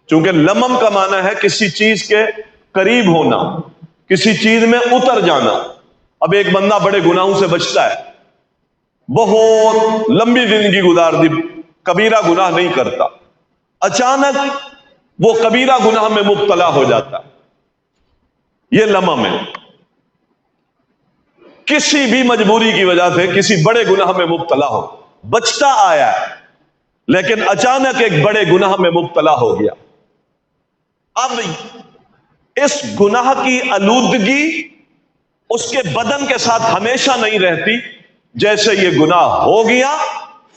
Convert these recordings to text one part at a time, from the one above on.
چونکہ لمم کا معنی ہے کسی چیز کے قریب ہونا، کسی چیز میں اتر جانا۔ اب ایک بندہ بڑے گناہوں سے بچتا ہے، بہت لمبی زندگی گزار دی، کبیرہ گناہ نہیں کرتا، اچانک وہ کبیرہ گناہ میں مبتلا ہو جاتا ہے، یہ لمم ہے۔ کسی بھی مجبوری کی وجہ سے کسی بڑے گناہ میں مبتلا ہو، بچتا آیا ہے لیکن اچانک ایک بڑے گناہ میں مبتلا ہو گیا۔ اب اس گناہ کی آلودگی اس کے بدن کے ساتھ ہمیشہ نہیں رہتی، جیسے یہ گناہ ہو گیا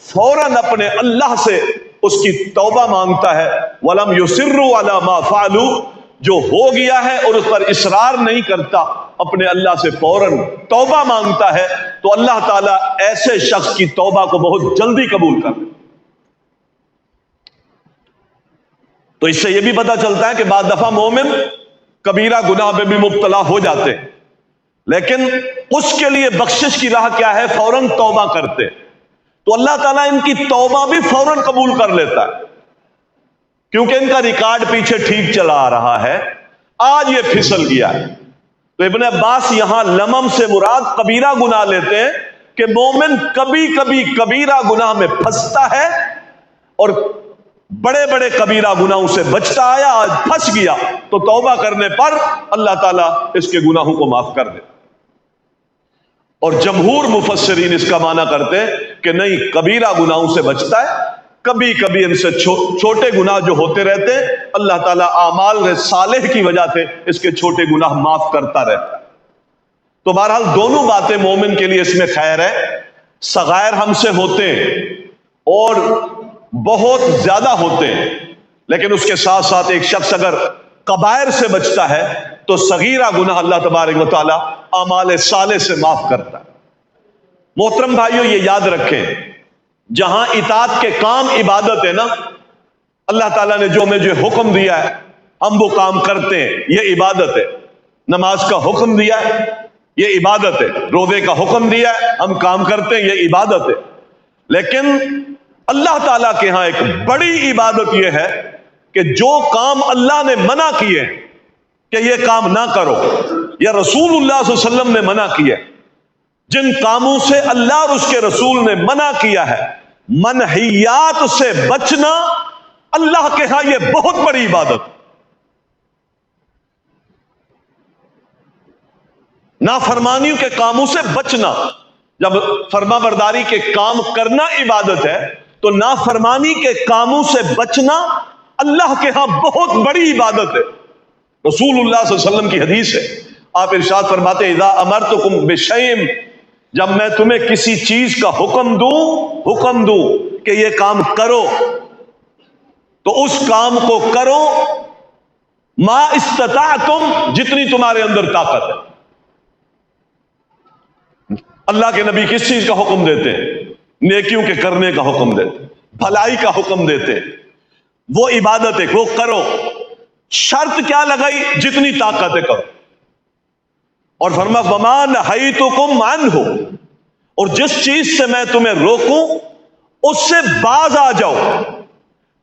فوراً اپنے اللہ سے اس کی توبہ مانگتا ہے۔ وَلَمْ يُصِرُّوا عَلَى مَا فَعَلُوا، جو ہو گیا ہے اور اس پر اصرار نہیں کرتا، اپنے اللہ سے فوراً توبہ مانگتا ہے، تو اللہ تعالیٰ ایسے شخص کی توبہ کو بہت جلدی قبول کر۔ تو اس سے یہ بھی پتہ چلتا ہے کہ بعض دفعہ مومن کبیرہ گناہ میں بھی مبتلا ہو جاتے ہیں، لیکن اس کے لیے بخشش کی راہ کیا ہے؟ فوراً توبہ کرتے، تو اللہ تعالیٰ ان کی توبہ بھی فوراً قبول کر لیتا ہے، کیونکہ ان کا ریکارڈ پیچھے ٹھیک چلا آ رہا ہے۔ آج یہ پھسل گیا ہے، تو ابن عباس یہاں لمم سے مراد کبیرہ گناہ لیتے ہیں کہ مومن کبھی کبھی کبیرہ گناہ میں پھنستا ہے اور بڑے بڑے کبیرہ گناہوں سے بچتا آیا، آج پھنس گیا تو توبہ کرنے پر اللہ تعالیٰ اس کے گناہوں کو معاف کر دے۔ اور جمہور مفسرین اس کا معنی کرتے ہیں کہ نہیں، کبیرہ گناہوں سے بچتا ہے، کبھی کبھی ان سے چھوٹے گناہ جو ہوتے رہتے ہیں، اللہ تعالیٰ اعمال صالح کی وجہ سے اس کے چھوٹے گناہ معاف کرتا رہتا ہے۔ تو بہرحال دونوں باتیں مومن کے لیے اس میں خیر ہے۔ صغائر ہم سے ہوتے ہیں اور بہت زیادہ ہوتے ہیں، لیکن اس کے ساتھ ساتھ ایک شخص اگر کبائر سے بچتا ہے تو صغیرہ گناہ اللہ تبارک و تعالیٰ اعمال صالح سے معاف کرتا ہے۔ محترم بھائیو، یہ یاد رکھیں، جہاں اطاعت کے کام عبادت ہے نا، اللہ تعالیٰ نے جو ہمیں جو حکم دیا ہے ہم وہ کام کرتے ہیں، یہ عبادت ہے۔ نماز کا حکم دیا ہے، یہ عبادت ہے۔ روزے کا حکم دیا ہے، ہم کام کرتے ہیں، یہ عبادت ہے۔ لیکن اللہ تعالیٰ کے ہاں ایک بڑی عبادت یہ ہے کہ جو کام اللہ نے منع کیے کہ یہ کام نہ کرو، یا رسول اللہ صلی اللہ علیہ وسلم نے منع کیا، جن کاموں سے اللہ اور اس کے رسول نے منع کیا ہے، منہیات سے بچنا اللہ کے ہاں یہ بہت بڑی عبادت۔ نافرمانیوں کے کاموں سے بچنا، جب فرما برداری کے کام کرنا عبادت ہے تو نافرمانی کے کاموں سے بچنا اللہ کے ہاں بہت بڑی عبادت ہے۔ رسول اللہ صلی اللہ علیہ وسلم کی حدیث ہے، آپ ارشاد فرماتے ہیں اذا امرتکم بشیء، جب میں تمہیں کسی چیز کا حکم دوں کہ یہ کام کرو تو اس کام کو کرو ما استطعتم، جتنی تمہارے اندر طاقت ہے۔ اللہ کے نبی کس چیز کا حکم دیتے ہیں؟ نیکیوں کے کرنے کا حکم دیتے، بھلائی کا حکم دیتے، وہ عبادت ہے، وہ کرو۔ شرط کیا لگائی؟ جتنی طاقت ہے کرو۔ اور فرما وما نہیتکم عنہ، اور جس چیز سے میں تمہیں روکوں اس سے باز آ جاؤ،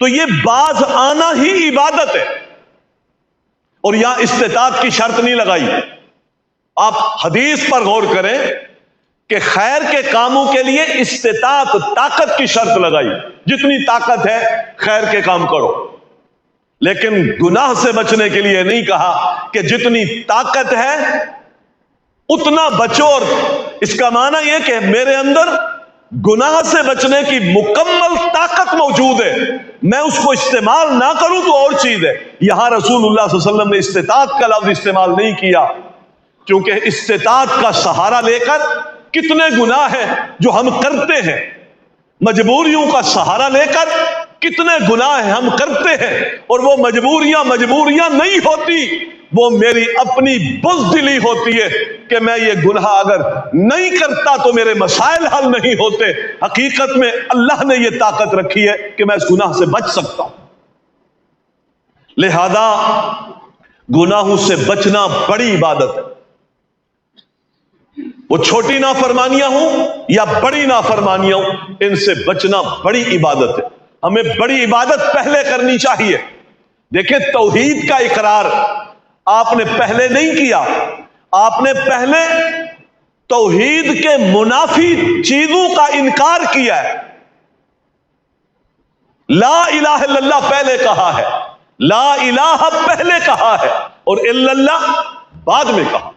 تو یہ باز آنا ہی عبادت ہے۔ اور یہاں استطاعت کی شرط نہیں لگائی۔ آپ حدیث پر غور کریں کہ خیر کے کاموں کے لیے استطاعت، طاقت کی شرط لگائی، جتنی طاقت ہے خیر کے کام کرو۔ لیکن گناہ سے بچنے کے لیے نہیں کہا کہ جتنی طاقت ہے اتنا بچو، اور اس کا معنی یہ کہ میرے اندر گناہ سے بچنے کی مکمل طاقت موجود ہے، میں اس کو استعمال نہ کروں تو اور چیز ہے۔ یہاں رسول اللہ صلی اللہ علیہ وسلم نے استطاعت کا لفظ استعمال نہیں کیا، کیونکہ استطاعت کا سہارا لے کر کتنے گناہ ہیں جو ہم کرتے ہیں، مجبوریوں کا سہارا لے کر کتنے گناہ ہم کرتے ہیں، اور وہ مجبوریاں نہیں ہوتی، وہ میری اپنی بزدلی ہوتی ہے کہ میں یہ گناہ اگر نہیں کرتا تو میرے مسائل حل نہیں ہوتے۔ حقیقت میں اللہ نے یہ طاقت رکھی ہے کہ میں اس گناہ سے بچ سکتا ہوں۔ لہذا گناہوں سے بچنا بڑی عبادت ہے، وہ چھوٹی نافرمانیاں ہوں یا بڑی نافرمانیاں ہوں، ان سے بچنا بڑی عبادت ہے۔ ہمیں بڑی عبادت پہلے کرنی چاہیے، دیکھیں توحید کا اقرار آپ نے پہلے نہیں کیا، آپ نے پہلے توحید کے منافی چیزوں کا انکار کیا ہے۔ لا الہ الا اللہ پہلے کہا ہے، لا الہ پہلے کہا ہے، اور الا اللہ بعد میں کہا۔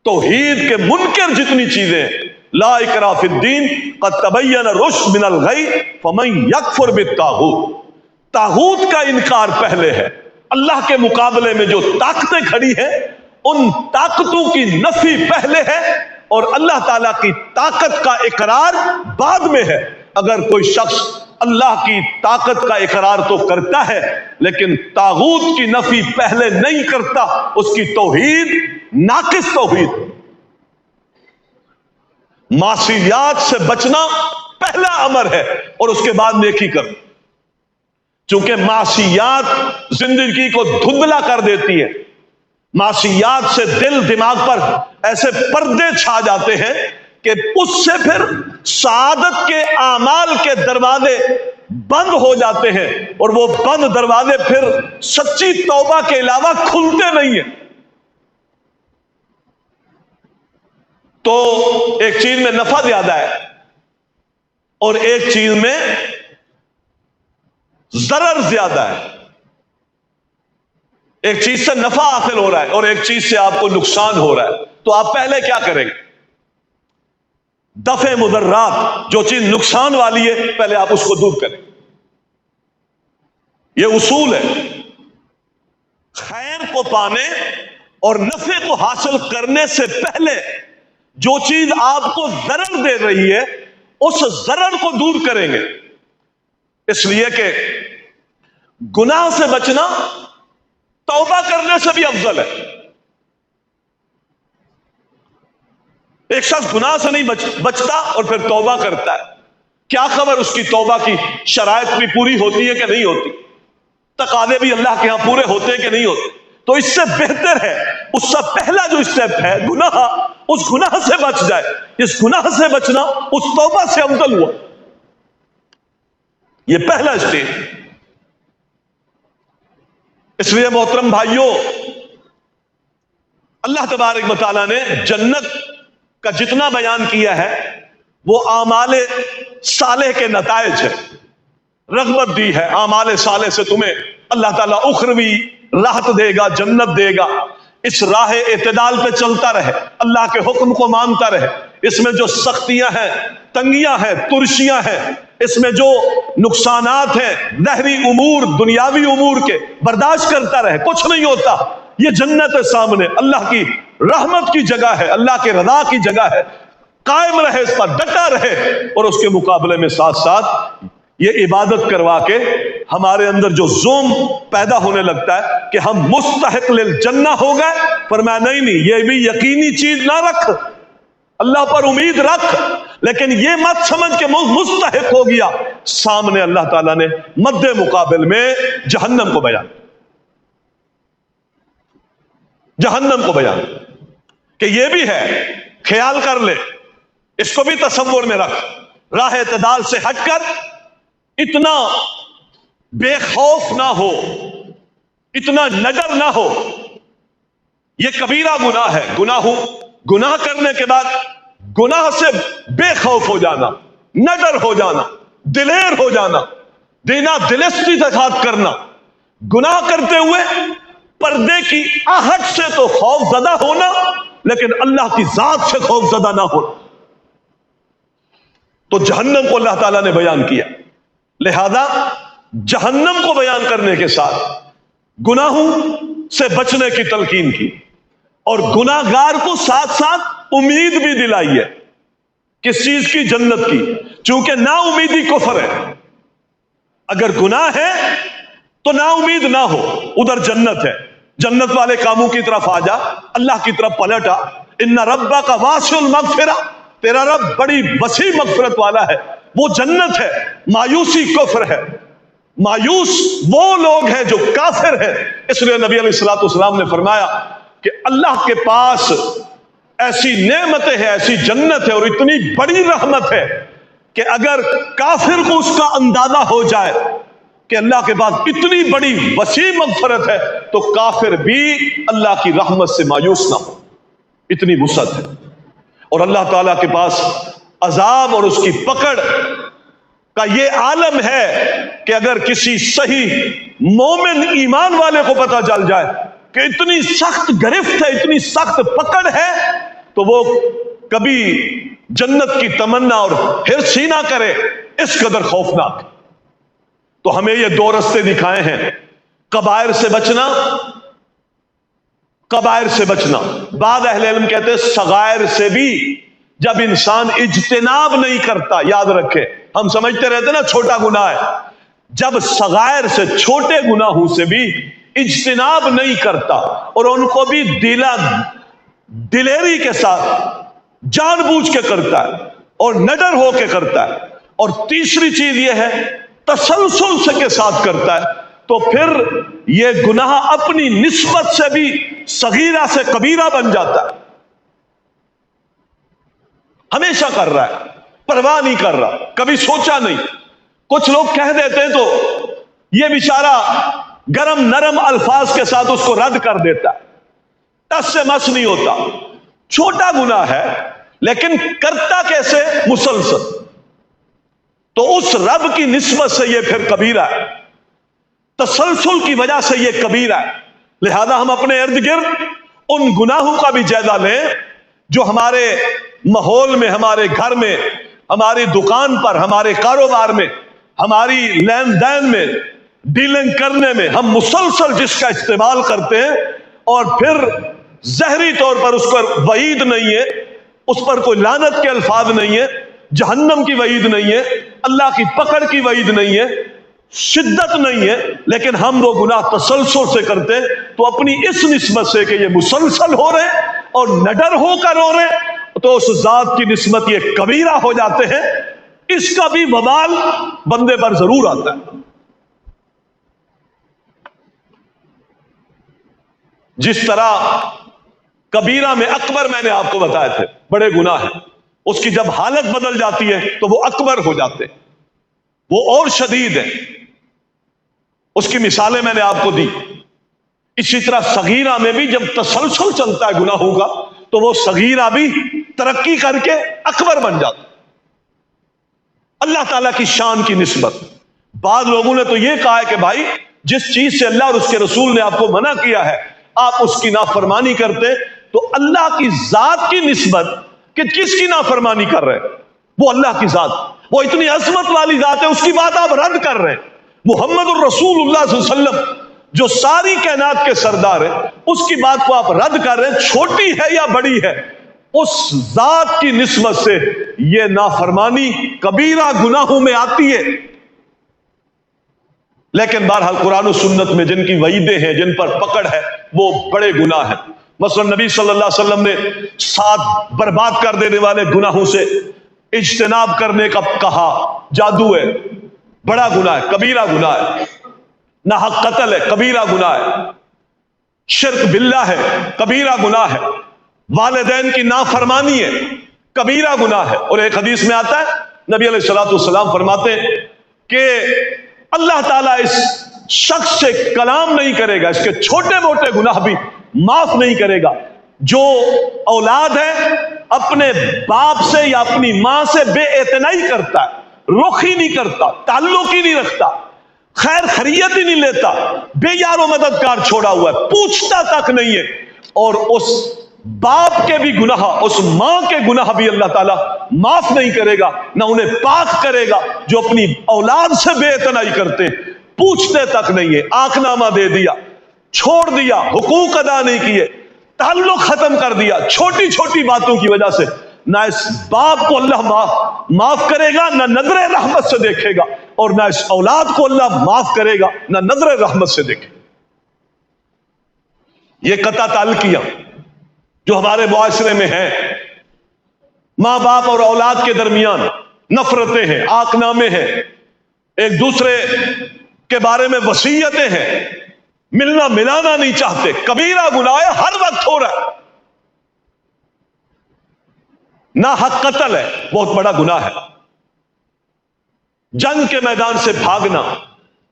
توحید کے منکر جتنی چیزیں ہیں، لا اکراہ فی الدین قد تبین الرشد من الغی فمن یکفر بالطاغوت، طاغوت کا انکار پہلے ہے۔ اللہ کے مقابلے میں جو طاقتیں کھڑی ہیں ان طاقتوں کی نفی پہلے ہے، اور اللہ تعالیٰ کی طاقت کا اقرار بعد میں ہے۔ اگر کوئی شخص اللہ کی طاقت کا اقرار تو کرتا ہے لیکن طاغوت کی نفی پہلے نہیں کرتا، اس کی توحید ناقص توحید۔ معصیات سے بچنا پہلا امر ہے اور اس کے بعد نیکی کر، چونکہ معصیات زندگی کو دھندلا کر دیتی ہے۔ معصیات سے دل دماغ پر ایسے پردے چھا جاتے ہیں کہ اس سے پھر سعادت کے اعمال کے دروازے بند ہو جاتے ہیں، اور وہ بند دروازے پھر سچی توبہ کے علاوہ کھلتے نہیں ہیں۔ تو ایک چیز میں نفع زیادہ ہے اور ایک چیز میں ضرر زیادہ ہے۔ ایک چیز سے نفع حاصل ہو رہا ہے اور ایک چیز سے آپ کو نقصان ہو رہا ہے، تو آپ پہلے کیا کریں گے؟ دفع مضرات، جو چیز نقصان والی ہے پہلے آپ اس کو دور کریں۔ یہ اصول ہے، خیر کو پانے اور نفع کو حاصل کرنے سے پہلے جو چیز آپ کو ضرر دے رہی ہے اس ضرر کو دور کریں گے۔ اس لیے کہ گناہ سے بچنا توبہ کرنے سے بھی افضل ہے۔ ایک شخص گناہ سے نہیں بچتا اور پھر توبہ کرتا ہے، کیا خبر اس کی توبہ کی شرائط بھی پوری ہوتی ہے کہ نہیں ہوتی، تقاضے بھی اللہ کے ہاں پورے ہوتے ہیں کہ نہیں ہوتے۔ تو اس سے بہتر ہے، اس سے پہلا جو اسٹیپ ہے گناہ، اس گناہ سے بچ جائے۔ اس گناہ سے بچنا اس توبہ سے افضل ہوا۔ یہ پہلا اسٹیپ۔ اس لیے محترم بھائیوں، اللہ تبارک و تعالیٰ نے جنت کا جتنا بیان کیا ہے وہ اعمال صالح کے نتائج ہے، رغبت دی ہے۔ اعمال صالح سے تمہیں اللہ تعالیٰ اخروی راحت دے گا، جنت دے گا۔ اس راہ اعتدال پہ چلتا رہے، اللہ کے حکم کو مانتا رہے۔ اس میں جو سختیاں ہیں، تنگیاں ہیں، ترشیاں ہیں، اس میں جو نقصانات ہیں ظاہری امور، دنیاوی امور کے، برداشت کرتا رہے، کچھ نہیں ہوتا۔ یہ جنت ہے سامنے، اللہ کی رحمت کی جگہ ہے، اللہ کے رضا کی جگہ ہے۔ قائم رہے، اس پر ڈٹا رہے، اور اس کے مقابلے میں ساتھ ساتھ یہ عبادت کروا کے ہمارے اندر جو زوم پیدا ہونے لگتا ہے کہ ہم مستحق للجنہ ہو گئے، فرمایا نہیں، یہ بھی یقینی چیز نہ رکھ، اللہ پر امید رکھ، لیکن یہ مت سمجھ کہ مستحق ہو گیا۔ سامنے اللہ تعالیٰ نے مد مقابل میں جہنم کو بیان، جہنم کو بیان کہ یہ بھی ہے، خیال کر لے، اس کو بھی تصور میں رکھ۔ راہ اعتدال سے ہٹ کر اتنا بے خوف نہ ہو، اتنا نڈر نہ ہو۔ یہ کبیرہ گناہ ہے۔ گناہ کرنے کے بعد گناہ سے بے خوف ہو جانا، نڈر ہو جانا، دلیر ہو جانا، دینا دلستی سے ہاتھ کرنا، گناہ کرتے ہوئے پردے کی آہٹ سے تو خوف زدہ ہونا، لیکن اللہ کی ذات سے خوف زدہ نہ ہونا۔ تو جہنم کو اللہ تعالیٰ نے بیان کیا، لہذا جہنم کو بیان کرنے کے ساتھ گناہوں سے بچنے کی تلقین کی، اور گناہ گار کو ساتھ ساتھ امید بھی دلائی ہے۔ کس چیز کی؟ جنت کی، چونکہ نا امیدی کفر ہے۔ اگر گناہ ہے تو نا امید نہ ہو، ادھر جنت ہے، جنت والے کاموں کی طرف آ جا، اللہ کی طرف پلٹ آ۔ ان ربک واسع المغفرہ، تیرا رب بڑی وسیع مغفرت والا ہے، وہ جنت ہے۔ مایوسی کفر ہے، مایوس وہ لوگ ہیں جو کافر ہیں۔ اس لیے نبی علیہ الصلوۃ والسلام نے فرمایا کہ اللہ کے پاس ایسی نعمتیں ہیں، ایسی جنت ہے اور اتنی بڑی رحمت ہے کہ اگر کافر کو اس کا اندازہ ہو جائے کہ اللہ کے پاس اتنی بڑی وسیع مغفرت ہے تو کافر بھی اللہ کی رحمت سے مایوس نہ ہو، اتنی وسعت ہے۔ اور اللہ تعالیٰ کے پاس عذاب اور اس کی پکڑ کا یہ عالم ہے کہ اگر کسی صحیح مومن ایمان والے کو پتہ چل جائے کہ اتنی سخت گرفت ہے، اتنی سخت پکڑ ہے، تو وہ کبھی جنت کی تمنا اور حرص ہی نہ کرے، اس قدر خوفناک۔ تو ہمیں یہ دو رستے دکھائے ہیں، کبائر سے بچنا، کبائر سے بچنا۔ بعض اہل علم کہتے ہیں صغائر سے بھی جب انسان اجتناب نہیں کرتا، یاد رکھے ہم سمجھتے رہتے نا چھوٹا گناہ ہے، جب صغائر سے چھوٹے گناہوں سے بھی اجتناب نہیں کرتا اور ان کو بھی دلیری کے ساتھ جان بوجھ کے کرتا ہے اور نڈر ہو کے کرتا ہے، اور تیسری چیز یہ ہے تسلسل سے کے ساتھ کرتا ہے، تو پھر یہ گناہ اپنی نسبت سے بھی صغیرہ سے کبیرہ بن جاتا ہے۔ ہمیشہ کر رہا ہے، پرواہ نہیں کر رہا، کبھی سوچا نہیں۔ کچھ لوگ کہہ دیتے ہیں تو یہ بیچارہ گرم نرم الفاظ کے ساتھ اس کو رد کر دیتا ہے، ٹس سے مس نہیں ہوتا، چھوٹا گناہ ہے لیکن کرتا کیسے؟ مسلسل۔ تو اس رب کی نسبت سے یہ پھر کبیرہ ہے، تسلسل کی وجہ سے یہ کبیرہ ہے۔ لہذا ہم اپنے ارد گرد ان گناہوں کا بھی جائزہ لیں جو ہمارے ماحول میں، ہمارے گھر میں، ہماری دکان پر، ہمارے کاروبار میں، ہماری لین دین میں، ڈیلنگ کرنے میں ہم مسلسل جس کا استعمال کرتے ہیں، اور پھر ظاہری طور پر اس پر وعید نہیں ہے، اس پر کوئی لعنت کے الفاظ نہیں ہے، جہنم کی وعید نہیں ہے، اللہ کی پکڑ کی وعید نہیں ہے، شدت نہیں ہے، لیکن ہم وہ گناہ تسلسل سے کرتے ہیں، تو اپنی اس نسبت سے کہ یہ مسلسل ہو رہے اور نڈر ہو کر ہو رہے، تو اس ذات کی نسبت یہ کبیرہ ہو جاتے ہیں۔ اس کا بھی وبال بندے پر ضرور آتا ہے۔ جس طرح کبیرہ میں اکبر میں نے آپ کو بتایا تھے بڑے گناہ ہیں، اس کی جب حالت بدل جاتی ہے تو وہ اکبر ہو جاتے ہیں، وہ اور شدید ہے۔ اس کی مثالیں میں نے آپ کو دی۔ اسی طرح صغیرہ میں بھی جب تسلسل چلتا ہے گناہوں کا تو وہ صغیرہ بھی ترقی کر کے اکبر بن جاتا ہے۔ اللہ تعالیٰ کی شان کی نسبت، بعض لوگوں نے تو یہ کہا ہے کہ بھائی جس چیز سے اللہ اور اس کے رسول نے آپ کو منع کیا ہے آپ اس کی نافرمانی کرتے، تو اللہ کی ذات کی نسبت کہ کس کی نافرمانی کر رہے ہیں؟ وہ اللہ کی ذات، وہ اتنی عظمت والی ذات ہے، اس کی بات آپ رد کر رہے ہیں۔ محمد الرسول اللہ صلی اللہ علیہ وسلم جو ساری کائنات کے سردار ہیں، اس کی بات کو آپ رد کر رہے ہیں، چھوٹی ہے یا بڑی ہے؟ اس ذات کی نسبت سے یہ نافرمانی کبیرہ گناہوں میں آتی ہے۔ لیکن بہرحال قرآن و سنت میں جن کی وعیدیں ہیں، جن پر پکڑ ہے، وہ بڑے گناہ ہیں۔ مثلا نبی صلی اللہ علیہ وسلم نے 7 برباد کر دینے والے گناہوں سے اجتناب کرنے کا کہا۔ جادو ہے، بڑا گناہ ہے، کبیرہ گناہ ہے۔ ناحق قتل ہے، کبیرہ گناہ ہے۔ شرک باللہ ہے، کبیرہ گناہ ہے۔ والدین کی نافرمانی ہے، کبیرہ گناہ ہے۔ اور ایک حدیث میں آتا ہے نبی علیہ الصلوۃ والسلام فرماتے ہیں کہ اللہ تعالیٰ اس شخص سے کلام نہیں کرے گا، اس کے چھوٹے موٹے گناہ بھی معاف نہیں کرے گا، جو اولاد ہے اپنے باپ سے یا اپنی ماں سے بے اعتنائی کرتا ہے، رخ ہی نہیں کرتا، تعلق ہی نہیں رکھتا، خیر خیریت ہی نہیں لیتا، بے یار و مددگار چھوڑا ہوا ہے، پوچھتا تک نہیں ہے، اور اس باپ کے بھی گناہ، اس ماں کے گناہ بھی اللہ تعالیٰ معاف نہیں کرے گا، نہ انہیں پاک کرے گا۔ جو اپنی اولاد سے بے اعتنائی کرتے، پوچھتے تک نہیں ہے، آنکھ نامہ دے دیا، چھوڑ دیا، حقوق ادا نہیں کیے، تعلق ختم کر دیا، چھوٹی چھوٹی باتوں کی وجہ سے، نہ اس باپ کو اللہ معاف کرے گا، نہ نظر رحمت سے دیکھے گا، اور نہ اس اولاد کو اللہ معاف کرے گا، نہ نظر رحمت سے دیکھے گا۔ یہ قطع تعلقیاں جو ہمارے معاشرے میں ہیں، ماں باپ اور اولاد کے درمیان نفرتیں ہیں، آنکھ نامے ہیں، ایک دوسرے کے بارے میں وصیتیں ہیں، ملنا ملانا نہیں چاہتے، کبیرہ گناہ ہے، ہر وقت ہو رہا ہے۔ ناحق قتل ہے، بہت بڑا گناہ ہے۔ جنگ کے میدان سے بھاگنا،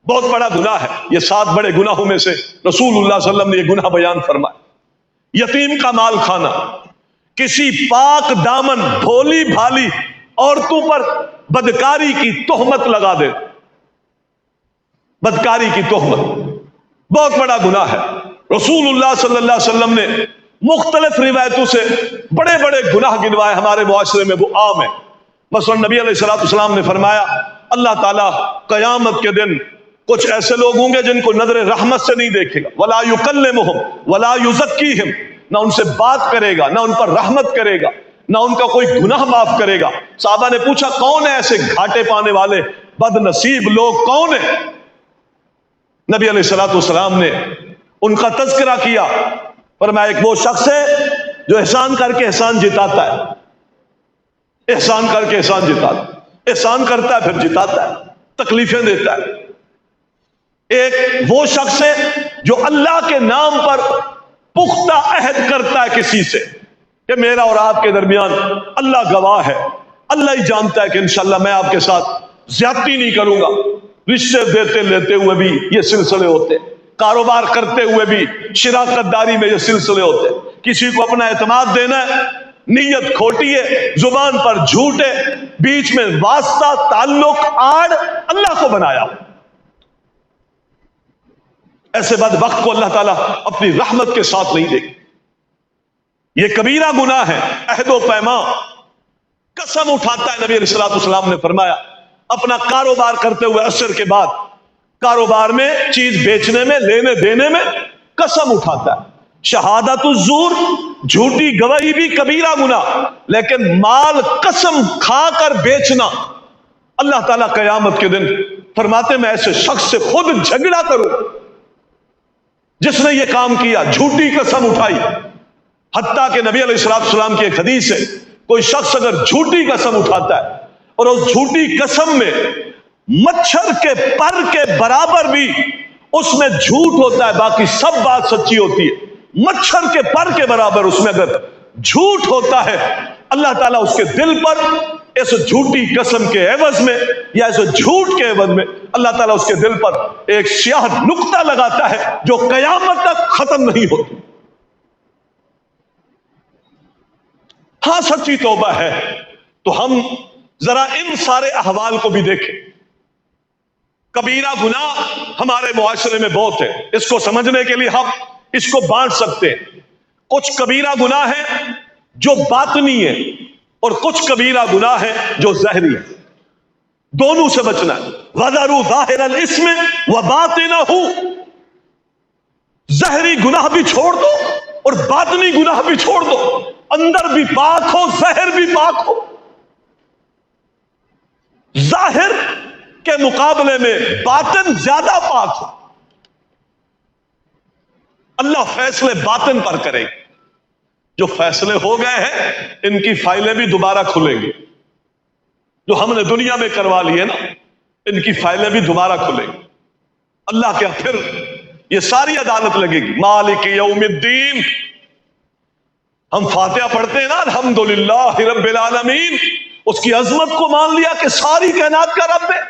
بہت بڑا گناہ ہے یہ، 7 بڑے گناہوں میں سے رسول اللہ صلی اللہ علیہ وسلم نے یہ گناہ بیان فرمایا۔ یتیم کا مال کھانا، کسی پاک دامن بھولی بھالی عورتوں پر بدکاری کی تہمت لگا دے، بدکاری کی تہمت بہت بڑا گناہ ہے۔ رسول اللہ صلی اللہ علیہ وسلم نے مختلف روایتوں سے بڑے بڑے گناہ گنوائے، ہمارے معاشرے میں وہ عام ہیں۔ مثلا نبی علیہ الصلوۃ والسلام نے فرمایا اللہ تعالیٰ قیامت کے دن کچھ ایسے لوگ ہوں گے جن کو نظر رحمت سے نہیں دیکھے گا، ولا یکلمہم ولا یزکیہم، نہ ان سے بات کرے گا، نہ ان پر رحمت کرے گا، نہ ان کا کوئی گناہ معاف کرے گا۔ صحابہ نے پوچھا کون ہے ایسے گھاٹے پانے والے بد نصیب لوگ، کون ہیں؟ نبی علیہ الصلوۃ والسلام نے ان کا تذکرہ کیا، فرمایا ایک وہ شخص ہے جو احسان کر کے احسان جتاتا ہے، احسان کر کے احسان جتاتا ہے، احسان کرتا ہے پھر جتاتا ہے، تکلیفیں دیتا ہے۔ ایک وہ شخص ہے جو اللہ کے نام پر پختہ عہد کرتا ہے کسی سے کہ میرا اور آپ کے درمیان اللہ گواہ ہے، اللہ ہی جانتا ہے کہ انشاءاللہ میں آپ کے ساتھ زیادتی نہیں کروں گا۔ رشتے دیتے لیتے ہوئے بھی یہ سلسلے ہوتے، کاروبار کرتے ہوئے بھی شراکت داری میں یہ سلسلے ہوتے۔ کسی کو اپنا اعتماد دینا ہے، نیت کھوٹی ہے، زبان پر جھوٹ ہے، بیچ میں واسطہ تعلق آڑ اللہ کو بنایا۔ ایسے بعد وقت کو اللہ تعالیٰ اپنی رحمت کے ساتھ نہیں دے گی۔ یہ کبیرہ گناہ ہے، عہد و پیمان، قسم اٹھاتا ہے۔ نبی علیہ الصلوۃ والسلام نے فرمایا اپنا کاروبار کرتے ہوئے عصر کے بعد کاروبار میں چیز بیچنے میں لینے دینے میں قسم اٹھاتا ہے۔ شہادت الزور، جھوٹی گواہی بھی کبیرہ گناہ، لیکن مال قسم کھا کر بیچنا، اللہ تعالیٰ قیامت کے دن فرماتے میں ایسے شخص سے خود جھگڑا کروں جس نے یہ کام کیا، جھوٹی قسم اٹھائی۔ حتیٰ کہ نبی علیہ الصلوۃ والسلام کی ایک حدیث ہے کوئی شخص اگر جھوٹی قسم اٹھاتا ہے اور اس جھوٹی قسم میں مچھر کے پر کے برابر بھی اس میں جھوٹ ہوتا ہے، باقی سب بات سچی ہوتی ہے، مچھر کے پر کے برابر اس میں اگر جھوٹ ہوتا ہے، اللہ تعالیٰ اس کے دل پر اس جھوٹی قسم کے عوض میں یا اس جھوٹ کے عوض میں اللہ تعالیٰ اس کے دل پر ایک سیاہ نقطہ لگاتا ہے جو قیامت تک ختم نہیں ہوتی۔ ہاں سچی توبہ ہے تو ہم ذرا ان سارے احوال کو بھی دیکھیں۔ کبیرہ گناہ ہمارے معاشرے میں بہت ہے، اس کو سمجھنے کے لیے ہم اس کو بانٹ سکتے ہیں۔ کچھ کبیرہ گناہ ہیں جو باطنی ہے اور کچھ کبیرہ گناہ ہیں جو ظاہری ہے، دونوں سے بچنا ہے۔ وَذَرُوا ظَاهِرَ الْإِثْمِ وَبَاطِنَهُ، ظاہری گناہ بھی چھوڑ دو اور باطنی گناہ بھی چھوڑ دو، اندر بھی پاک ہو ظاہر بھی پاک ہو۔ ظاہر کے مقابلے میں باطن زیادہ پاک ہو، اللہ فیصلے باطن پر کرے گا۔ جو فیصلے ہو گئے ہیں ان کی فائلیں بھی دوبارہ کھلیں گی، جو ہم نے دنیا میں کروا لیے نا ان کی فائلیں بھی دوبارہ کھلیں گی۔ اللہ کے پھر یہ ساری عدالت لگے گی۔ مالک یوم الدین، ہم فاتحہ پڑھتے ہیں نا الحمدللہ رب العالمین، اس کی عظمت کو مان لیا کہ ساری کائنات کا رب ہے،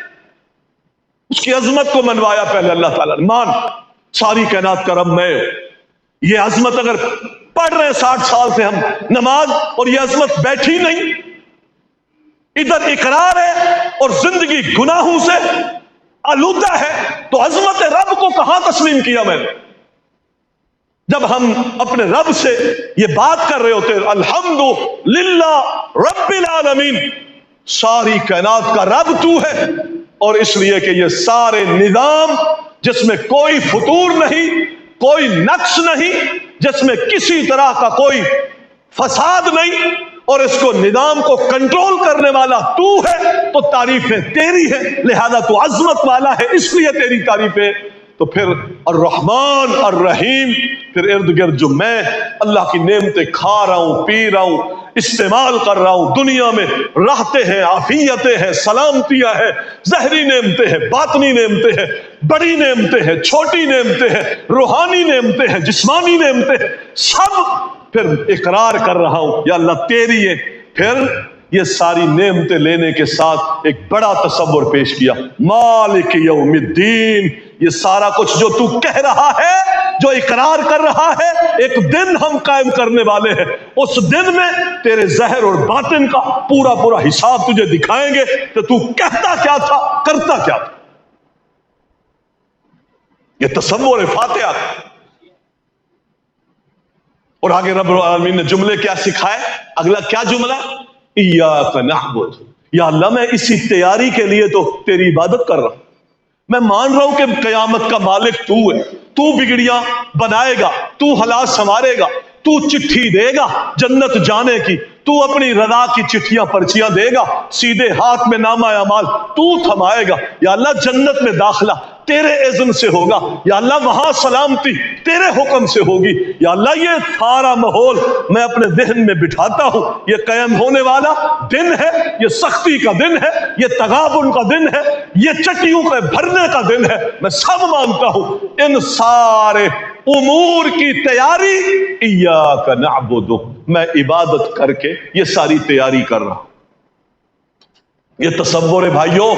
اس کی عظمت کو منوایا پہلے اللہ تعالیٰ نے، مان ساری کائنات کا رب میں۔ یہ عظمت اگر پڑھ رہے 60 سال سے ہم نماز اور یہ عظمت بیٹھی نہیں، ادھر اقرار ہے اور زندگی گناہوں سے آلودہ ہے، تو عظمت رب کو کہاں تسلیم کیا میں نے؟ جب ہم اپنے رب سے یہ بات کر رہے ہوتے الحمدللہ رب العالمین، ساری کائنات کا رب تو ہے، اور اس لیے کہ یہ سارے نظام جس میں کوئی فطور نہیں، کوئی نقص نہیں، جس میں کسی طرح کا کوئی فساد نہیں، اور اس کو نظام کو کنٹرول کرنے والا تو ہے، تو تعریفیں تیری ہے، لہذا تو عظمت والا ہے اس لیے تیری تعریفیں۔ تو پھر الرحمن الرحیم، پھر ارد گرد جو میں اللہ کی نعمتیں کھا رہا ہوں، پی رہا ہوں، استعمال کر رہا ہوں، دنیا میں راحتیں ہیں، عافیتیں ہیں، سلامتیاں ہیں، ظاہری نعمتیں ہیں، باطنی نعمتیں ہیں، بڑی نعمتیں ہیں، چھوٹی نعمتیں ہیں، روحانی نعمتیں ہیں، جسمانی نعمتیں ہیں، سب پھر اقرار کر رہا ہوں یا اللہ تیری ہے۔ پھر یہ ساری نعمتیں لینے کے ساتھ ایک بڑا تصور پیش کیا، مالک یوم الدین، یہ سارا کچھ جو تو کہہ رہا ہے، جو اقرار کر رہا ہے، ایک دن ہم قائم کرنے والے ہیں، اس دن میں تیرے ظاہر اور باطن کا پورا پورا حساب تجھے دکھائیں گے کہ تو کہتا کیا تھا، کرتا کیا تھا۔ یہ تصور فاتحہ۔ اور آگے رب العالمین نے جملے کیا سکھائے؟ اگلا کیا جملہ؟ ایاک نعبد، یا اللہ میں اسی تیاری کے لیے تو تیری عبادت کر رہا ہوں، میں مان رہا ہوں کہ قیامت کا مالک تو ہے، تو بگڑیاں بنائے گا، تو حالات سنوارے گا، تو چٹھی دے گا جنت جانے کی، تو اپنی رضا کی چٹھیاں پرچیاں دے گا، سیدھے ہاتھ میں نامہ اعمال تو تھمائے گا، یا اللہ جنت میں داخلہ تیرے اذن سے ہوگا، یا اللہ وہاں سلامتی تیرے حکم سے ہوگی، یا اللہ یہ سارا ماحول میں اپنے ذہن میں بٹھاتا ہوں، یہ قائم ہونے والا دن ہے، یہ سختی کا دن ہے، یہ تغابن کا دن ہے، یہ چٹیوں کے بھرنے کا دن ہے، میں سب مانتا ہوں، ان سارے امور کی تیاری ایاک نعبد، میں عبادت کر کے یہ ساری تیاری کر رہا ہوں۔ یہ تصور ہے بھائیوں،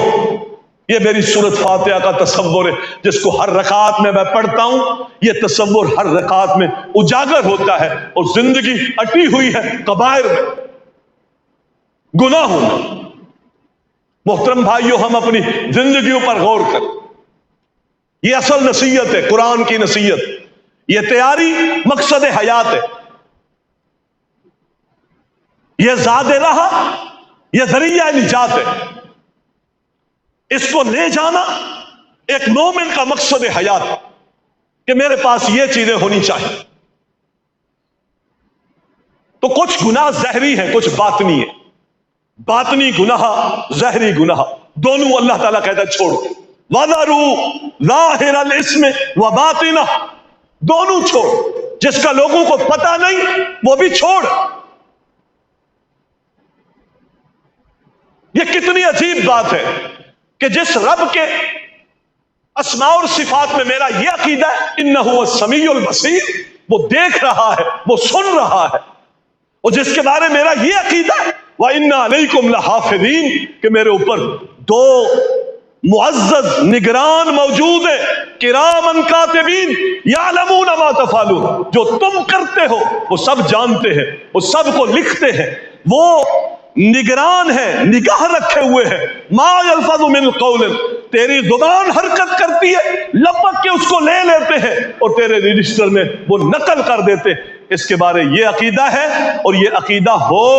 یہ میری سورت فاتحہ کا تصور ہے جس کو ہر رکعت میں پڑھتا ہوں، یہ تصور ہر رکعت میں اجاگر ہوتا ہے، اور زندگی اٹی ہوئی ہے کبائر میں، گناہوں میں۔ محترم بھائیوں، ہم اپنی زندگیوں پر غور کریں، یہ اصل نصیحت ہے، قرآن کی نصیحت، یہ تیاری مقصد حیات ہے، یہ زاد راہ، یہ ذریعہ نجات ہے، اس کو لے جانا ایک مومن کا مقصد حیات ہے کہ میرے پاس یہ چیزیں ہونی چاہیے۔ تو کچھ گناہ ظاہری ہیں، کچھ باطنی ہیں، باطنی گناہ، ظاہری گناہ دونوں اللہ تعالیٰ کہتا ہے چھوڑ، وَذَرُوا ظَاهِرَ الْإِثْمِ وَبَاطِنَهُ، دونوں چھوڑ، جس کا لوگوں کو پتہ نہیں وہ بھی چھوڑ۔ یہ کتنی عجیب بات ہے کہ جس رب کے اسماء اور صفات میں میرا یہ عقیدہ ہے انہ هو السمیع البصیر، وہ دیکھ رہا ہے، وہ سن رہا ہے، اور جس کے بارے میں میرا یہ عقیدہ ہے وَإِنَّ عَلَيْكُمْ لَحَافِظِينَ، کہ میرے اوپر دو معزز نگران موجود ہیں، کرامن کاتبین یعلمون ما تفعلون، جو تم کرتے ہو وہ سب جانتے ہیں، وہ سب کو لکھتے ہیں، وہ نگران ہے، نگاہ رکھے ہوئے ہیں۔ ما یلفظ من قول، تیری زبان حرکت کرتی ہے، لپک کے اس کو لے لیتے ہیں اور تیرے رجسٹر میں وہ نقل کر دیتے ہیں۔ اس کے بارے یہ عقیدہ ہے، اور یہ عقیدہ ہو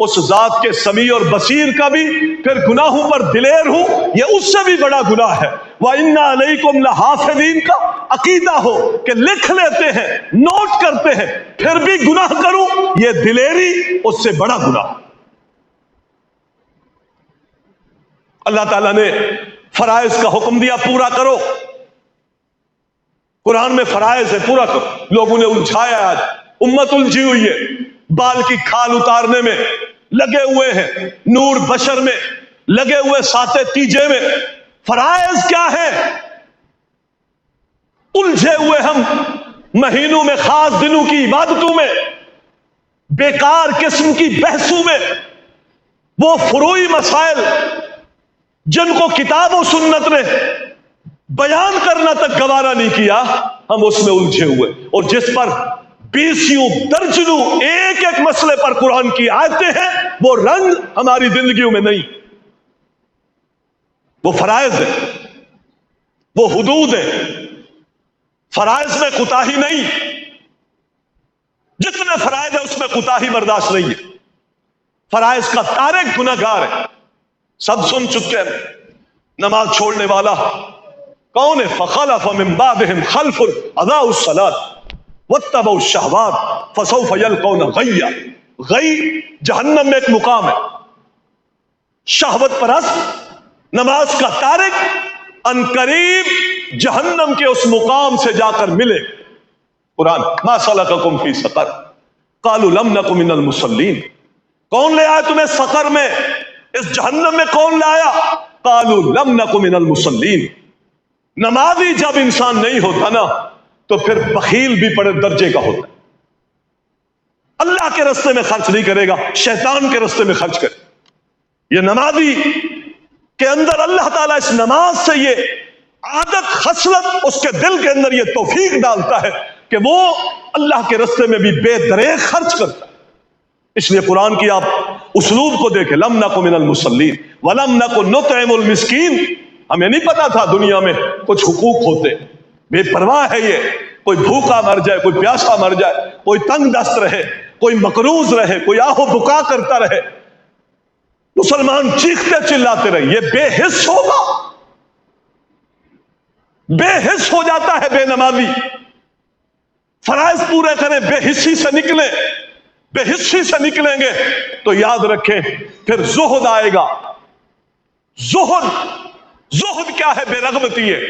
اس ذات کے سمیع اور بصیر کا بھی، پھر گناہوں پر دلیر ہوں، یہ اس سے بھی بڑا گناہ ہے۔ وَإِنَّ عَلَيْكُمْ لَحَافِظِينَ کا عقیدہ ہو کہ لکھ لیتے ہیں، نوٹ کرتے ہیں، پھر بھی گناہ کروں، یہ دلیری اس سے بڑا گناہ۔ اللہ تعالیٰ نے فرائض کا حکم دیا، پورا کرو، قرآن میں فرائض ہے، پورا کرو۔ لوگوں نے الجھایا، آج امت الجھی ہوئی ہے، بال کی کھال اتارنے میں لگے ہوئے ہیں، نور بشر میں لگے ہوئے، ساتے تیجے میں۔ فرائض کیا ہے؟ الجھے ہوئے ہم مہینوں میں، خاص دنوں کی عبادتوں میں، بیکار قسم کی بحثوں میں، وہ فروعی مسائل جن کو کتاب و سنت نے بیان کرنا تک گوارا نہیں کیا، ہم اس میں الجھے ہوئے، اور جس پر بیسیوں درجنوں ایک ایک مسئلے پر قرآن کی آیتیں ہیں، وہ رنگ ہماری زندگیوں میں نہیں۔ وہ فرائض ہے، وہ حدود ہے، فرائض میں کوتاہی نہیں، جتنے فرائض ہیں اس میں کوتاہی برداشت نہیں ہے۔ فرائض کا تارک گناہگار ہے، سب سن چکے ہیں۔ نماز چھوڑنے والا کون ہے؟ فخلف من بعدهم خلف اضاعوا الصلاة واتبعوا الشهوات فسوف يلقون غیا۔ غی جہنم میں ایک مقام ہے، شہوت پرست نماز کا تارک ان قریب جہنم کے اس مقام سے جا کر ملے۔ قرآن ما سلککم فی سقر قالوا لم نک من المصلین، کون لے آیا تمہیں سقر میں، اس جہنم میں کون لایا؟ قالوا لم نک من المصلین۔ نمازی جب انسان نہیں ہوتا نا تو پھر بخیل بھی بڑے درجے کا ہوتا ہے، اللہ کے راستے میں خرچ نہیں کرے گا، شیطان کے راستے میں خرچ کرے۔ یہ نمازی کے اندر اللہ تعالیٰ اس نماز سے یہ عادت خصلت اس کے دل کے اندر یہ توفیق ڈالتا ہے کہ وہ اللہ کے راستے میں بھی بے دریغ خرچ کرتا ہے۔ اس لیے قرآن کی آپ اسلوب کو دیکھیں، لم نکن من المصلین ولم نکن نطعم المسکین۔ ہمیں نہیں پتا تھا دنیا میں کچھ حقوق ہوتے، بے پرواہ ہے یہ، کوئی بھوکا مر جائے، کوئی پیاسا مر جائے، کوئی تنگ دست رہے، کوئی مقروض رہے، کوئی آہ و بکا کرتا رہے، مسلمان چیختے چلاتے رہے، یہ بے حس ہوگا، بے حس ہو جاتا ہے بے نمازی۔ فرائض پورے کریں، بے حسی سے نکلیں، بے حسی سے نکلیں گے تو یاد رکھیں پھر زہد آئے گا۔ زہد کیا ہے؟ بے رغبتی ہے۔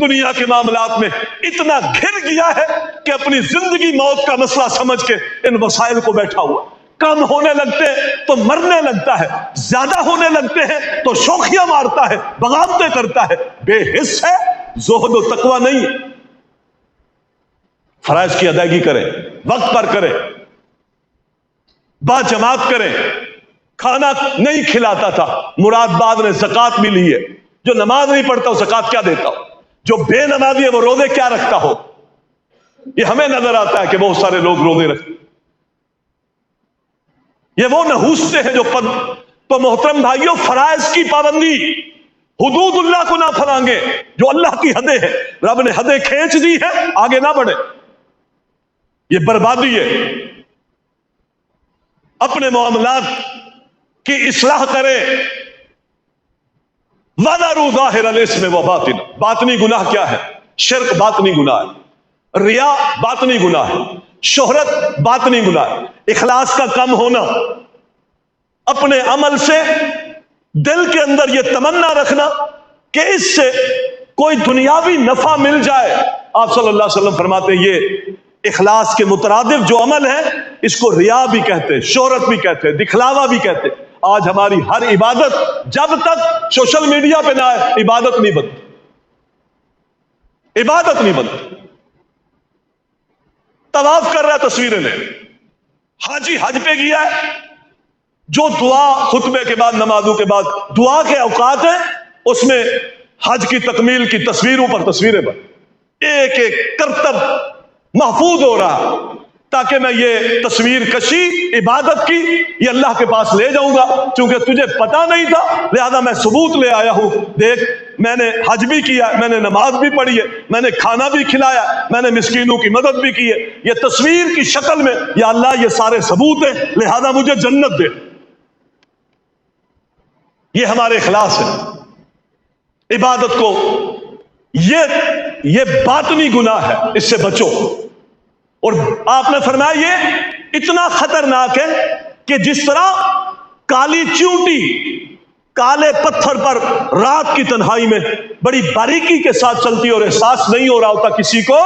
دنیا کے معاملات میں اتنا گھر گیا ہے کہ اپنی زندگی موت کا مسئلہ سمجھ کے ان وسائل کو بیٹھا ہوا، کم ہونے لگتے ہیں تو مرنے لگتا ہے، زیادہ ہونے لگتے ہیں تو شوخیاں مارتا ہے، بغاوتیں کرتا ہے، بے حس ہے، زہد و تقوی نہیں۔ فرائض کی ادائیگی کریں، وقت پر کریں، با جماعت کریں۔ کھانا نہیں کھلاتا تھا، مراد بعد نے زکوٰۃ بھی لی ہے۔ جو نماز نہیں پڑھتا وہ زکوٰۃ کیا دیتا ہو؟ جو بے نمازی ہے وہ روزے کیا رکھتا ہو؟ یہ ہمیں نظر آتا ہے کہ بہت سارے لوگ روزے رکھتے، یہ وہ نحوستے ہیں جو تو محترم بھائیوں فرائض کی پابندی، حدود اللہ کو نہ پھلانگے، جو اللہ کی حدیں ہیں، رب نے حدیں کھینچ دی ہے، آگے نہ بڑھے، یہ بربادی ہے۔ اپنے معاملات کی اصلاح کریں۔ وَذَرُوا ظَاهِرَ الْإِثْمِ وَبَاطِنَهُ۔ باطنی گناہ کیا ہے؟ شرک باطنی گناہ ہے، ریا باطنی گناہ ہے، شہرت باطنی گناہ ہے، اخلاص کا کم ہونا، اپنے عمل سے دل کے اندر یہ تمنا رکھنا کہ اس سے کوئی دنیاوی نفع مل جائے۔ آپ صلی اللہ علیہ وسلم فرماتے ہیں یہ اخلاص کے مترادف جو عمل ہے اس کو ریا بھی کہتے ہیں، شہرت بھی کہتے ہیں، دکھلاوا بھی کہتے ہیں۔ آج ہماری ہر عبادت جب تک سوشل میڈیا پہ نہ آئے عبادت نہیں بنتی، عبادت نہیں بنتی۔ طواف کر رہا ہے تصویریں لے، حاجی حج پہ گیا ہے، جو دعا خطبے کے بعد نمازوں کے بعد دعا کے اوقات ہیں اس میں حج کی تکمیل کی تصویروں پر تصویریں بن، ایک ایک کرتب محفوظ ہو رہا تاکہ میں یہ تصویر کشی عبادت کی یہ اللہ کے پاس لے جاؤں گا، چونکہ تجھے پتا نہیں تھا لہذا میں ثبوت لے آیا ہوں، دیکھ میں نے حج بھی کیا، میں نے نماز بھی پڑھی ہے، میں نے کھانا بھی کھلایا، میں نے مسکینوں کی مدد بھی کی ہے، یہ تصویر کی شکل میں یا اللہ یہ سارے ثبوت ہیں لہذا مجھے جنت دے۔ یہ ہمارے اخلاص ہے عبادت کو، یہ باطنی گناہ ہے، اس سے بچو۔ اور آپ نے فرمایا یہ اتنا خطرناک ہے کہ جس طرح کالی چیونٹی کالے پتھر پر رات کی تنہائی میں بڑی باریکی کے ساتھ چلتی اور احساس نہیں ہو رہا ہوتا کسی کو،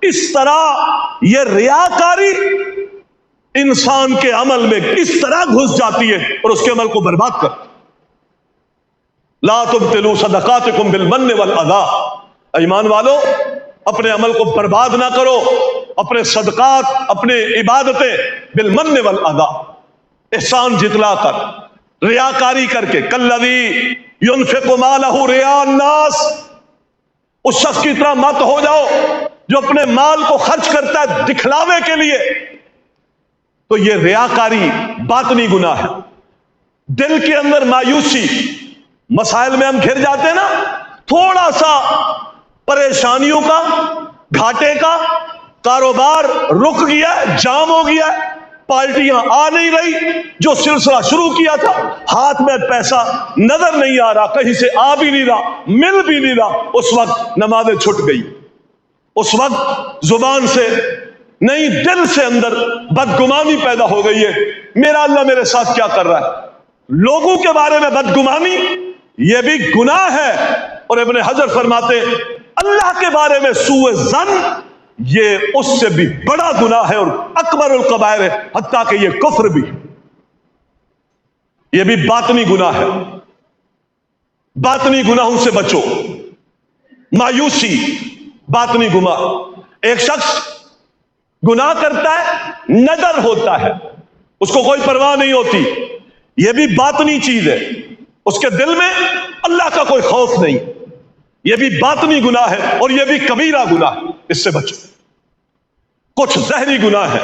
اس طرح یہ ریاکاری انسان کے عمل میں اس طرح گھس جاتی ہے اور اس کے عمل کو برباد کرتی۔ لا تبطلوا صدقاتکم بالمن والاذی، ایمان والو اپنے عمل کو برباد نہ کرو، اپنے صدقات اپنے عبادتیں بالمن والاذی، احسان جتلا کر، ریاکاری کر کے، کالذی ينفق مالہ رئاء الناس، اس شخص کی طرح مت ہو جاؤ جو اپنے مال کو خرچ کرتا ہے دکھلاوے کے لیے، تو یہ ریاکاری باطنی گناہ ہے۔ دل کے اندر مایوسی، مسائل میں ہم گھر جاتے ہیں نا، تھوڑا سا پریشانیوں کا، گھاٹے کا، کاروبار رک گیا، جام ہو گیا، پارٹیاں آ نہیں رہی، جو سلسلہ شروع کیا تھا، ہاتھ میں پیسہ نظر نہیں آ رہا، کہیں سے آ بھی نہیں رہا، مل بھی نہیں رہا، اس وقت نمازیں چھٹ گئی، اس وقت زبان سے نہیں دل سے اندر بدگمانی پیدا ہو گئی ہے، میرا اللہ میرے ساتھ کیا کر رہا ہے۔ لوگوں کے بارے میں بدگمانی یہ بھی گناہ ہے، اور ابن حجر فرماتے اللہ کے بارے میں سوء ظن یہ اس سے بھی بڑا گناہ ہے اور اکبر الکبائر ہے، حتیٰ کہ یہ کفر بھی، یہ بھی باطنی گناہ ہے۔ باطنی گناہوں سے بچو۔ مایوسی باطنی گناہ، ایک شخص گناہ کرتا ہے، ندر ہوتا ہے، اس کو کوئی پرواہ نہیں ہوتی، یہ بھی باطنی چیز ہے، اس کے دل میں اللہ کا کوئی خوف نہیں، یہ بھی باطنی گناہ ہے اور یہ بھی کبیرہ گناہ ہے، اس سے بچو۔ کچھ زہری گناہ ہے،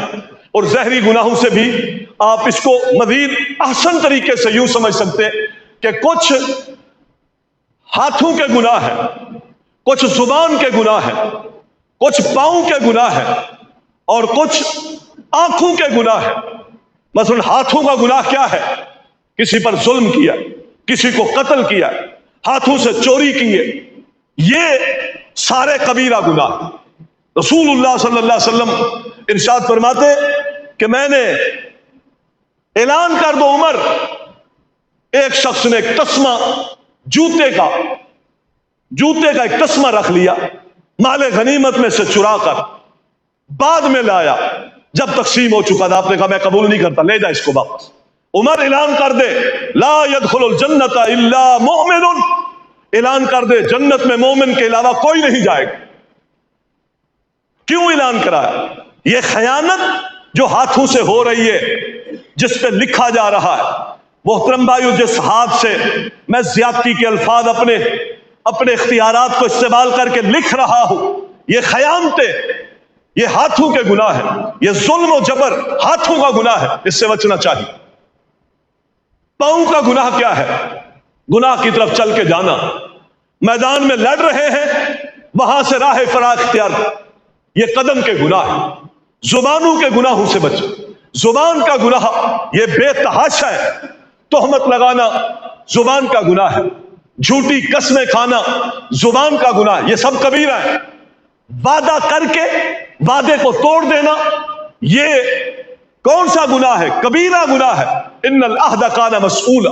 اور زہری گناہوں سے بھی آپ اس کو مزید احسن طریقے سے یوں سمجھ سکتے ہیں کہ کچھ ہاتھوں کے گناہ ہیں، کچھ زبان کے گناہ ہیں، کچھ پاؤں کے گناہ ہیں، اور کچھ آنکھوں کے گناہ ہیں۔ مثلا ہاتھوں کا گناہ کیا ہے؟ کسی پر ظلم کیا، کسی کو قتل کیا، ہاتھوں سے چوری کیے، یہ سارے کبیرہ گناہ۔ رسول اللہ صلی اللہ علیہ وسلم ارشاد فرماتے کہ میں نے اعلان کر دو عمر، ایک شخص نے ایک تسمہ جوتے کا ایک تسمہ رکھ لیا مال غنیمت میں سے چرا کر، بعد میں لایا جب تقسیم ہو چکا تھا، آپ نے کہا میں قبول نہیں کرتا، لے جا اس کو واپس۔ عمر اعلان کر دے لا يدخل الجنت الا مؤمن، اعلان کر دے جنت میں مومن کے علاوہ کوئی نہیں جائے گا۔ کیوں اعلان کرایا؟ یہ خیانت جو ہاتھوں سے ہو رہی ہے، جس پہ لکھا جا رہا ہے، محترم بھائیو، جس ہاتھ سے میں زیادتی کے الفاظ اپنے اختیارات کو استعمال کر کے لکھ رہا ہوں، یہ خیانتیں، یہ ہاتھوں کے گناہ ہے، یہ ظلم و جبر ہاتھوں کا گناہ ہے، اس سے بچنا چاہیے۔ پاؤں کا گناہ کیا ہے؟ گناہ کی طرف چل کے جانا، میدان میں لڑ رہے ہیں، وہاں سے راہ فرار اختیار کر، یہ قدم کے گناہ ہے۔ زبانوں کے گناہوں سے بچو، زبان کا گناہ یہ بے تحاشا ہے، تہمت لگانا زبان کا گناہ ہے، جھوٹی قسمیں کھانا زبان کا گناہ ہے، یہ سب کبیرہ ہے۔ وعدہ کر کے وعدے کو توڑ دینا، یہ کون سا گناہ ہے؟ کبیرہ گناہ ہے۔ ان العہد کان مسئولا،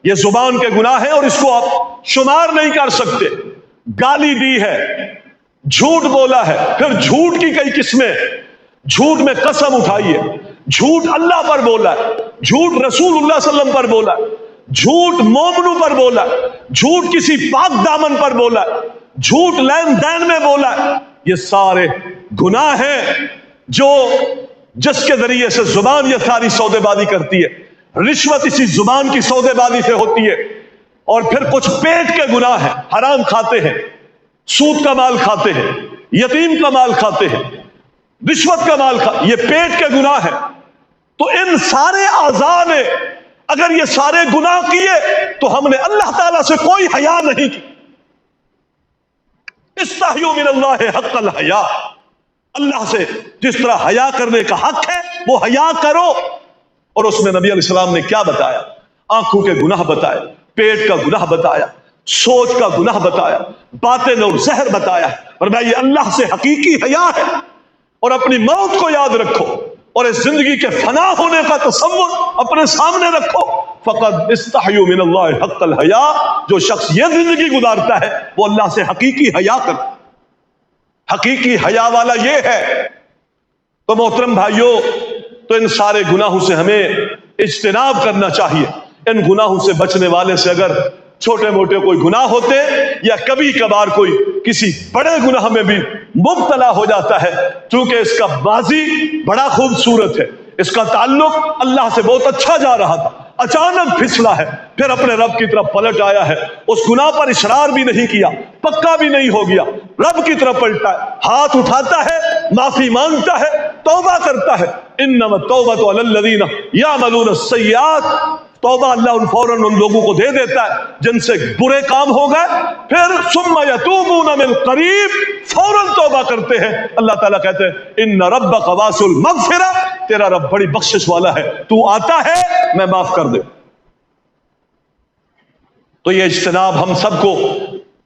یہ زبان کے گناہ ہیں اور اس کو آپ شمار نہیں کر سکتے۔ گالی دی ہے، جھوٹ بولا ہے، پھر جھوٹ کی کئی قسمیں، جھوٹ میں قسم اٹھائی ہے، جھوٹ اللہ پر بولا ہے، جھوٹ رسول اللہ صلی اللہ علیہ وسلم پر بولا ہے، جھوٹ مومنوں پر بولا ہے، جھوٹ کسی پاک دامن پر بولا ہے، جھوٹ لین دین میں بولا ہے، یہ سارے گناہ ہیں جس کے ذریعے سے زبان یہ ساری سودے بازی کرتی ہے۔ رشوت اسی زبان کی سودے بازی سے ہوتی ہے، اور پھر کچھ پیٹ کے گناہ ہیں، حرام کھاتے ہیں، سود کا مال کھاتے ہیں، یتیم کا مال کھاتے ہیں، رشوت کا مال کھاتے ہیں، یہ پیٹ کے گناہ ہیں۔ تو ان سارے اعضاء نے اگر یہ سارے گناہ کیے تو ہم نے اللہ تعالیٰ سے کوئی حیا نہیں کی۔ استحیوا من اللہ حق الحیا، اللہ سے جس طرح حیا کرنے کا حق ہے وہ حیا کرو۔ اور اس میں نبی علیہ السلام نے کیا بتایا؟ آنکھوں کے گناہ بتائے، پیٹ کا گناہ بتایا، سوچ کا گناہ بتایا، باطن اور ظاہر بتایا، اور میں یہ اللہ سے حقیقی حیا ہے۔ اور اپنی موت کو یاد رکھو اور اس زندگی کے فنا ہونے کا تصور اپنے سامنے رکھو۔ فقد استحیوا من اللہ حق الحیا، جو شخص یہ زندگی گزارتا ہے وہ اللہ سے حقیقی حیا کرتا ہے۔ حقیقی حیا والا یہ ہے۔ تو محترم بھائیوں، تو ان سارے گناہوں سے ہمیں اجتناب کرنا چاہیے۔ ان گناہوں سے بچنے والے سے اگر چھوٹے موٹے کوئی گناہ ہوتے یا کبھی کبھار کوئی کسی بڑے گناہ میں بھی مبتلا ہو جاتا ہے، چونکہ اس کا ماضی بڑا خوبصورت ہے، اس کا تعلق اللہ سے بہت اچھا جا رہا تھا، اچانک پھسلا ہے، پھر اپنے رب کی طرف پلٹ آیا ہے، اس گناہ پر اصرار بھی نہیں کیا، پکا بھی نہیں ہو گیا، رب کی طرف پلٹا ہے، ہاتھ اٹھاتا ہے، معافی مانگتا ہے، توبہ کرتا ہے۔ انما التوبۃ علی الذین یعملون السیئات، توبہ اللہ فوراً ان لوگوں کو دے دیتا ہے جن سے برے کام ہو گئے، پھر ثم یتوبون من قریب، فوراً توبہ کرتے ہیں۔ اللہ تعالیٰ کہتے ہیں ان ربک واسع المغفرہ، تیرا رب بڑی بخشش والا ہے، تو آتا ہے میں معاف کر دے۔ تو یہ اجتناب ہم سب کو،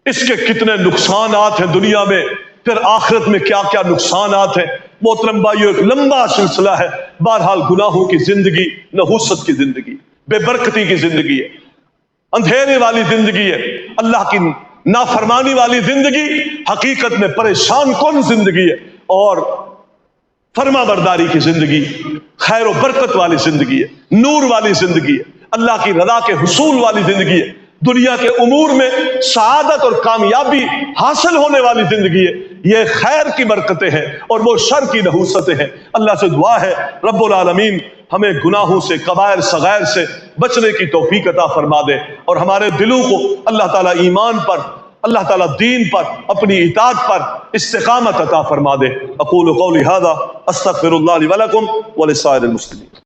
اس کے کتنے نقصانات ہیں دنیا میں، پھر آخرت میں کیا کیا نقصانات ہیں۔ محترم بھائیو، ایک لمبا سلسلہ ہے۔ بہرحال گناہوں کی زندگی نحوست کی زندگی، بے برکتی کی زندگی ہے، اندھیرے والی زندگی ہے، اللہ کی نافرمانی والی زندگی حقیقت میں پریشان کن زندگی ہے، اور فرما برداری کی زندگی خیر و برکت والی زندگی ہے، نور والی زندگی ہے، اللہ کی رضا کے حصول والی زندگی ہے، دنیا کے امور میں سعادت اور کامیابی حاصل ہونے والی زندگی ہے۔ یہ خیر کی برکتیں ہیں اور وہ شر کی نحوستیں ہیں۔ اللہ سے دعا ہے رب العالمین ہمیں گناہوں سے، کبائر صغائر سے بچنے کی توفیق عطا فرما دے، اور ہمارے دلوں کو اللہ تعالیٰ ایمان پر، اللہ تعالیٰ دین پر، اپنی اطاعت پر استقامت عطا فرما دے۔ اقول قولی ھذا استغفر اللہ لی ولکم ولسائر المسلمین۔